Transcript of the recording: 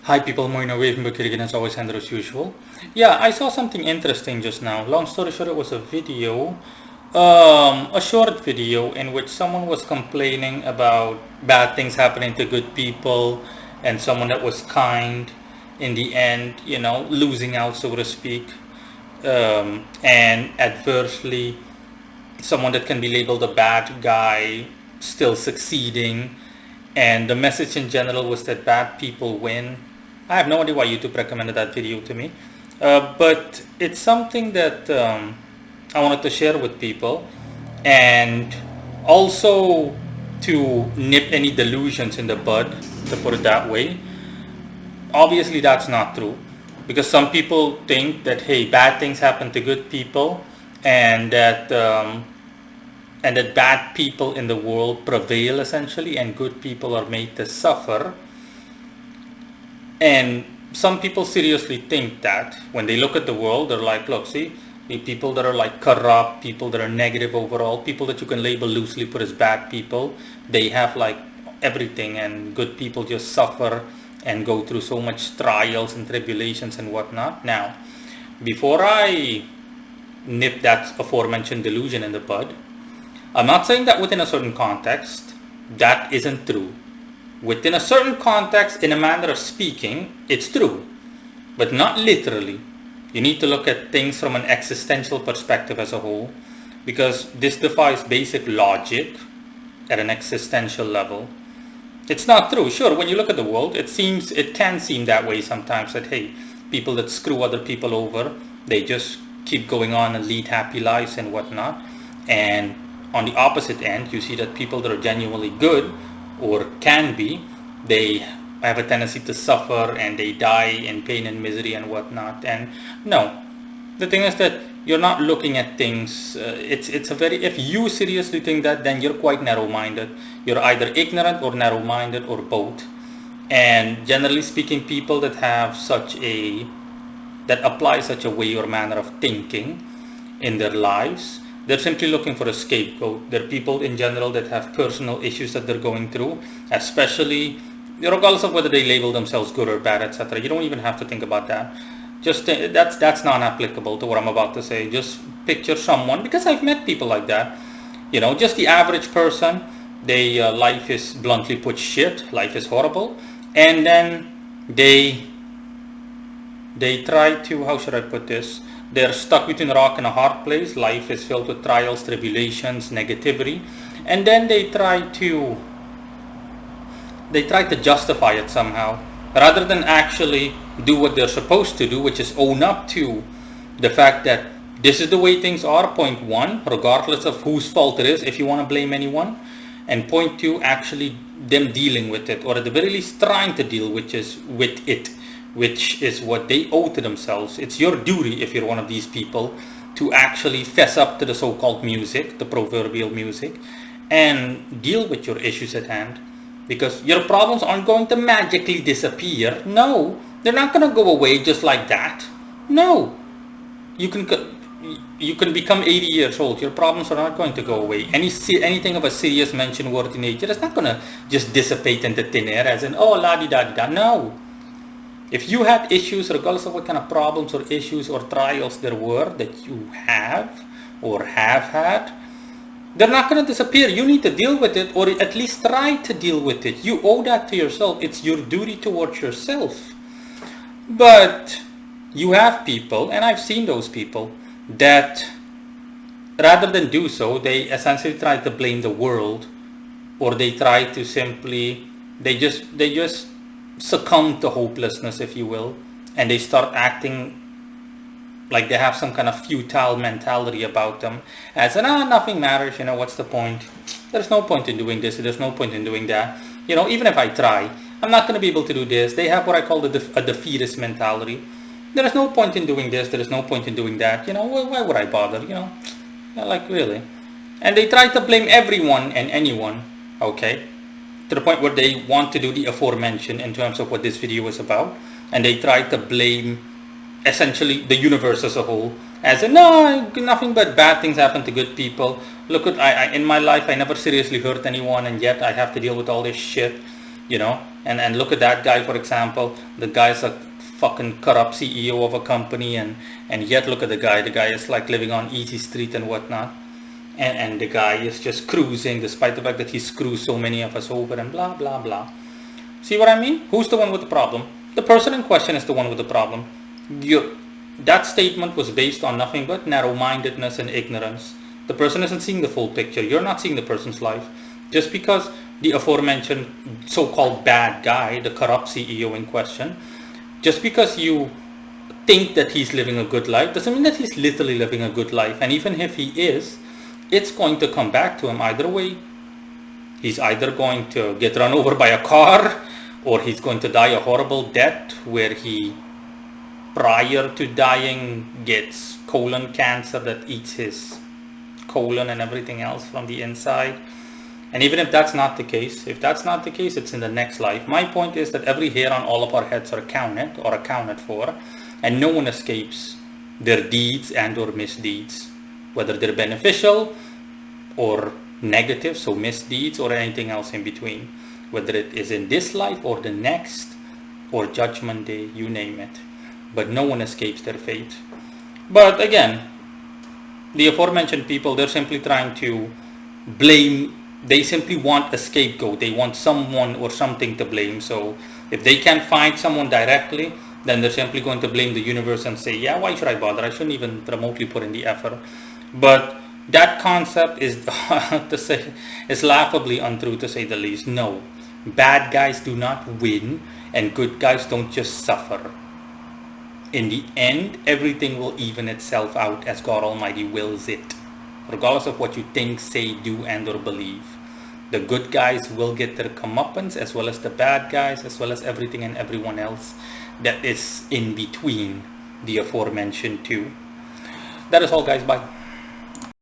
Hi people, Moina Wave again as always and as usual. Yeah, I saw something interesting just now. Long story short, it was a video, a short video in which someone was complaining about bad things happening to good people and someone that was kind in the end, losing out so to speak, and adversely someone that can be labeled a bad guy still succeeding, and the message in general was that bad people win. I have no idea why YouTube recommended that video to me, but it's something that I wanted to share with people, and also to nip any delusions in the bud, to put it that way. Obviously, that's not true, because some people think that hey, bad things happen to good people, and that bad people in the world prevail essentially, and good people are made to suffer. And some people seriously think that when they look at the world, they're like, look, see, the people that are like corrupt, people that are negative overall, people that you can label loosely put as bad people, they have like everything, and good people just suffer and go through so much trials and tribulations and whatnot. Now, before I nip that aforementioned delusion in the bud, I'm not saying that within a certain context that isn't true. Within a certain context, in a manner of speaking, it's true, but not literally. You need to look at things from an existential perspective as a whole, because this defies basic logic at an existential level. It's not true. Sure, when you look at the world, it can seem that way sometimes, that hey, people that screw other people over, they just keep going on and lead happy lives and whatnot. And on the opposite end, you see that people that are genuinely good, or can be, they have a tendency to suffer and they die in pain and misery and whatnot. And no, the thing is that you're not looking at things. If you seriously think that, then you're quite narrow-minded. You're either ignorant or narrow-minded or both. And generally speaking, people that apply such a way or manner of thinking in their lives, they're simply looking for a scapegoat. They're people in general that have personal issues that they're going through, especially regardless of whether they label themselves good or bad, etc. You don't even have to think about that. That's not applicable to what I'm about to say. Just picture someone, because I've met people like that. Just the average person. Life is, bluntly put, shit. Life is horrible, and then they try to, how should I put this? They're stuck between a rock and a hard place. Life is filled with trials, tribulations, negativity, and then they try to justify it somehow, rather than actually do what they're supposed to do, which is own up to the fact that this is the way things are, point one, regardless of whose fault it is, if you want to blame anyone, and point two, actually them dealing with it, or at the very least trying to deal with it, which is what they owe to themselves. It's your duty, if you're one of these people, to actually fess up to the so-called music, the proverbial music, and deal with your issues at hand. Because your problems aren't going to magically disappear. No, they're not going to go away just like that. No, you can become 80 years old. Your problems are not going to go away. Anything of a serious mention worthy nature is not going to just dissipate into thin air, as in, oh, la-di-da-di-da. No. If you had issues, regardless of what kind of problems or issues or trials there were that you have or have had, they're not going to disappear. You need to deal with it, or at least try to deal with it. You owe that to yourself. It's your duty towards yourself. But you have people, and I've seen those people, that rather than do so, they essentially try to blame the world, or they try to simply, they just succumb to hopelessness, if you will, and they start acting like they have some kind of futile mentality about them, as in, nothing matters, what's the point? There's no point in doing this, there's no point in doing that. Even if I try, I'm not going to be able to do this. They have what I call a defeatist mentality. There is no point in doing this, there is no point in doing that. Why would I bother? Like, really. And they try to blame everyone and anyone, okay? To the point where they want to do the aforementioned in terms of what this video is about. And they try to blame essentially the universe as a whole, as in, no, nothing but bad things happen to good people. Look at, in my life, I never seriously hurt anyone, and yet I have to deal with all this shit. you know. And look at that guy, for example. The guy's a fucking corrupt CEO of a company, and yet look at the guy is like living on easy street and whatnot, and the guy is just cruising despite the fact that he screws so many of us over and blah blah blah. See what I mean? Who's the one with the problem? The person in question is the one with the problem. That statement was based on nothing but narrow-mindedness and ignorance. The person isn't seeing the full picture. You're not seeing the person's life. Just because the aforementioned so-called bad guy, the corrupt CEO in question, just because you think that he's living a good life doesn't mean that he's literally living a good life. And even if he is, it's going to come back to him either way. He's either going to get run over by a car, or he's going to die a horrible death where he, prior to dying, gets colon cancer that eats his colon and everything else from the inside. And even if that's not the case, it's in the next life. My point is that every hair on all of our heads are counted or accounted for, and no one escapes their deeds and or misdeeds, whether they're beneficial or negative, so misdeeds, or anything else in between, whether it is in this life or the next or judgment day, you name it. But no one escapes their fate. But again, the aforementioned people, they're simply trying to blame. They simply want a scapegoat. They want someone or something to blame. So if they can't find someone directly, then they're simply going to blame the universe and say, yeah, why should I bother? I shouldn't even remotely put in the effort. But that concept is is laughably untrue, to say the least. No, bad guys do not win, and good guys don't just suffer. In the end, everything will even itself out as God Almighty wills it, regardless of what you think, say, do, and or believe. The good guys will get their comeuppance, as well as the bad guys, as well as everything and everyone else that is in between the aforementioned two. That is all, guys. Bye.